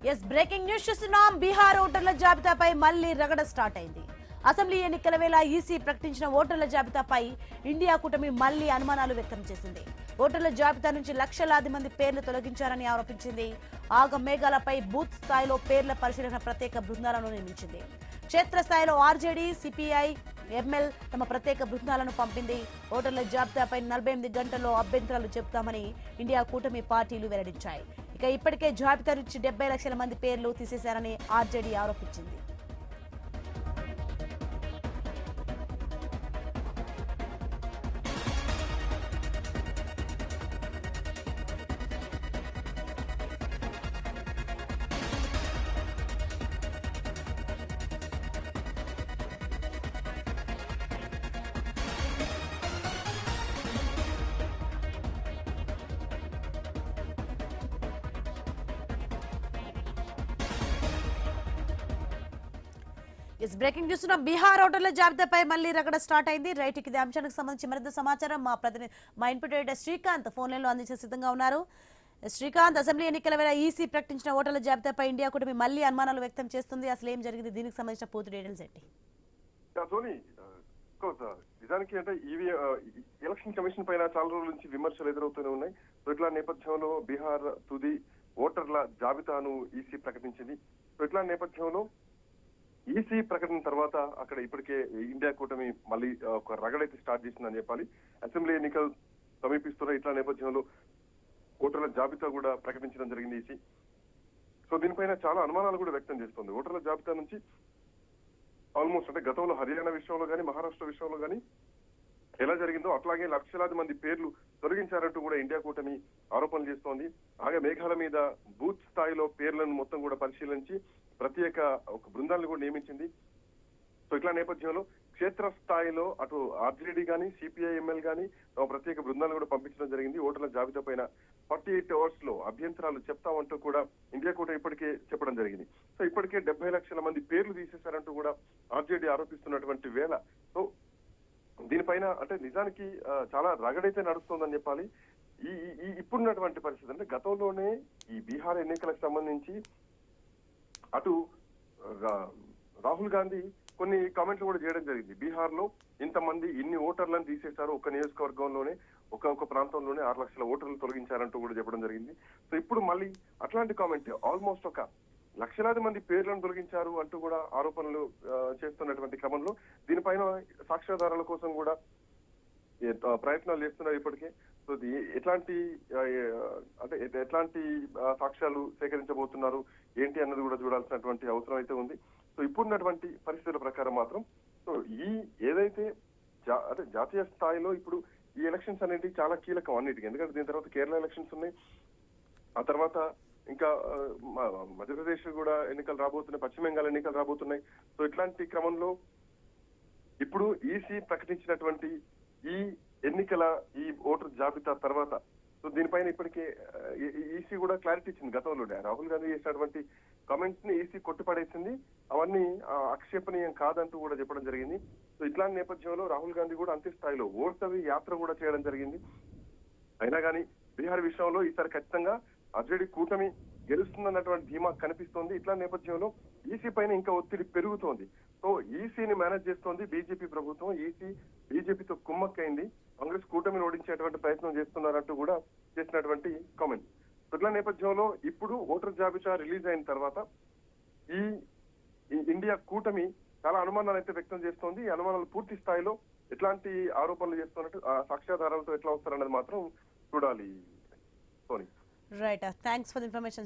Yes breaking news చూస్తున్నాం. బీహార్ ఓటర్ల జాబితాపై మళ్లీ రగడ స్టార్ట్ అయింది. అసెంబ్లీ ఎన్నికల వేళ ఈసీ ప్రకటించిన ఓటర్ల జాబితాపై ఇండియా కూటమి మళ్లీ అనుమానాలు వ్యక్తం చేసింది. ఓటర్ల జాబితా నుంచి లక్షలాది మంది పేర్లు తొలగించారని ఆరోపించింది. ఆగ మేఘాలపై బూత్ స్థాయిలో పేర్ల పరిశీలన ప్రత్యేక బృందాలను నియమించింది. క్షేత్రస్థాయిలో ఆర్జేడీ, సిపిఐ, ఎంఎల్ తమ ప్రత్యేక బృందాలను పంపింది. ఓటర్ల జాబితాపై 48 గంటల్లో అభ్యంతరాలు చెబుతామని ఇండియా కూటమి పార్టీలు వెల్లడించాయి. ఇక ఇప్పటికే జాబితా నుంచి 70 లక్షల మంది పేర్లు తీసేశారని ఆర్జేడీ ఆరోపించింది. బ్రేకింగ్ న్యూస్ బీహార్ ఓటర్ల జాబితాపై మళ్లీ రగడ స్టార్ట్ అయింది. రైట్, ఇది అంశానికి సంబంధించి మరింత సమాచారం మా input editor Srikanth phone line లో అందించే సిద్ధంగా ఉన్నారు. శ్రీకాంత్, అసెంబ్లీ ఎన్నికల వేళ ఈసీ ప్రకటించిన ఓటర్ల జాబితాపై ఇండియా కూటమి మళ్లీ అనుమానాలు వ్యక్తం చేస్తుంది. అసలు ఏం జరిగింది, దీనికి సంబంధించిన పూర్తి డీటెయిల్స్ ఏంటి? నిజానికి అంటే ఎలక్షన్ కమిషన్ పైన చాలా రోజుల నుంచి విమర్శలు ఎదురవుతూనే ఉన్నాయి. ఇట్లా నేపథ్యంలో బీహార్ తుది ఓటర్ల జాబితాను ఈసీ ప్రకటించింది. ఇట్లా నేపథ్యంలో ఈసీ ప్రకటన తర్వాత అక్కడ ఇప్పటికే ఇండియా కూటమి మళ్ళీ ఒక రగడైతే స్టార్ట్ చేసిందని చెప్పాలి. అసెంబ్లీ ఎన్నికలు సమీపిస్తున్న ఇట్లా నేపథ్యంలో ఓటర్ల జాబితా కూడా ప్రకటించడం జరిగింది ఈసీ. సో దీనిపైన చాలా అనుమానాలు కూడా వ్యక్తం చేస్తుంది. ఓటర్ల జాబితా నుంచి ఆల్మోస్ట్ అంటే గతంలో హర్యానా విషయంలో కానీ మహారాష్ట్ర విషయంలో కానీ ఎలా జరిగిందో అట్లాగే లక్షలాది మంది పేర్లు తొలగించారంటూ కూడా ఇండియా కూటమి ఆరోపణలు చేస్తోంది. అలాగే మేఘాల మీద బూత్ స్థాయిలో పేర్లను మొత్తం కూడా పరిశీలించి ప్రత్యేక ఒక బృందాలను కూడా నియమించింది. సో ఇట్లా నేపథ్యంలో క్షేత్ర స్థాయిలో అటు ఆర్జేడీ కానీ సిపిఐ, ఎంఎల్ కానీ ప్రత్యేక బృందాలను కూడా పంపించడం జరిగింది. ఓటర్ల జాబితా పైన 48 అవర్స్ లో అభ్యంతరాలు చెప్తామంటూ కూడా ఇండియా కూటమి ఇప్పటికే చెప్పడం జరిగింది. సో ఇప్పటికే 70 లక్షల మంది పేర్లు తీసేశారంటూ కూడా ఆర్జేడీ ఆరోపిస్తున్నటువంటి వేళ సో దీనిపైన అంటే నిజానికి చాలా రగడైతే నడుస్తోందని చెప్పాలి. ఇప్పుడున్నటువంటి పరిస్థితి అంటే గతంలోనే ఈ బీహార్ ఎన్నికలకు సంబంధించి అటు రాహుల్ గాంధీ కొన్ని కామెంట్లు కూడా చేయడం జరిగింది. బీహార్ లో ఇంతమంది ఇన్ని ఓటర్లను తీసేశారు, ఒక నియోజకవర్గంలోనే ఒక ప్రాంతంలోనే 6 లక్షల ఓటర్లు తొలగించారంటూ కూడా చెప్పడం జరిగింది. సో ఇప్పుడు మళ్ళీ అట్లాంటి కామెంట్ ఆల్మోస్ట్ ఒక లక్షలాది మంది పేర్లను తొలగించారు అంటూ కూడా ఆరోపణలు చేస్తున్నటువంటి క్రమంలో దీనిపైన సాక్ష్యాధారాల కోసం కూడా ప్రయత్నాలు చేస్తున్నారు ఇప్పటికే. సో ఎట్లాంటి అంటే ఎట్లాంటి సాక్ష్యాలు సేకరించబోతున్నారు ఏంటి అన్నది కూడా చూడాల్సినటువంటి అవసరం అయితే ఉంది. సో ఇప్పుడున్నటువంటి పరిస్థితుల ప్రకారం మాత్రం సో ఏదైతే అంటే జాతీయ స్థాయిలో ఇప్పుడు ఈ ఎలక్షన్స్ అనేవి చాలా కీలకం అన్నిటికీ. ఎందుకంటే దీని తర్వాత కేరళ ఎలక్షన్స్ ఉన్నాయి, ఆ తర్వాత ఇంకా మధ్యప్రదేశ్ కూడా ఎన్నికలు రాబోతున్నాయి, పశ్చిమ బెంగాల్ ఎన్నికలు రాబోతున్నాయి. సో ఇట్లాంటి క్రమంలో ఇప్పుడు ఈసీ ప్రకటించినటువంటి ఈ ఎన్నికల ఈ ఓటర్ జాబితా తర్వాత సో దీనిపైన ఇప్పటికే ఈసీ కూడా క్లారిటీ ఇచ్చింది. గతంలోనే రాహుల్ గాంధీ చేసినటువంటి కామెంట్స్ ని ఈసీ కొట్టిపడేసింది, అవన్నీ ఆక్షేపణీయం కాదంటూ కూడా చెప్పడం జరిగింది. సో ఇట్లాంటి నేపథ్యంలో రాహుల్ గాంధీ కూడా అంత్య స్థాయిలో ఓటమి యాత్ర కూడా చేయడం జరిగింది. అయినా కానీ బీహార్ విషయంలో ఈసారి ఖచ్చితంగా ఆర్జేడీ కూటమి గెలుస్తుందన్నటువంటి ధీమా కనిపిస్తోంది. ఇట్లా నేపథ్యంలో ఈసీ పైన ఇంకా ఒత్తిడి పెరుగుతోంది. సో ఈసీని మేనేజ్ చేస్తోంది బీజేపీ ప్రభుత్వం. ఈసీ బీజేపీతో కుమ్మక్కైంది, కాంగ్రెస్ కూటమిని ఓడించేటువంటి ప్రయత్నం చేస్తున్నారంటూ కూడా చేసినటువంటి కామెంట్. ఇట్లా నేపథ్యంలో ఇప్పుడు ఓటర్ జాబితా రిలీజ్ అయిన తర్వాత ఈ ఇండియా కూటమి చాలా అనుమానాలు అయితే వ్యక్తం చేస్తోంది. ఈ అనుమానాలు పూర్తి స్థాయిలో ఎట్లాంటి ఆరోపణలు చేస్తున్నట్టు సాక్ష్యాధారాలతో ఎట్లా వస్తారన్నది మాత్రం చూడాలి. Right, thanks for the information.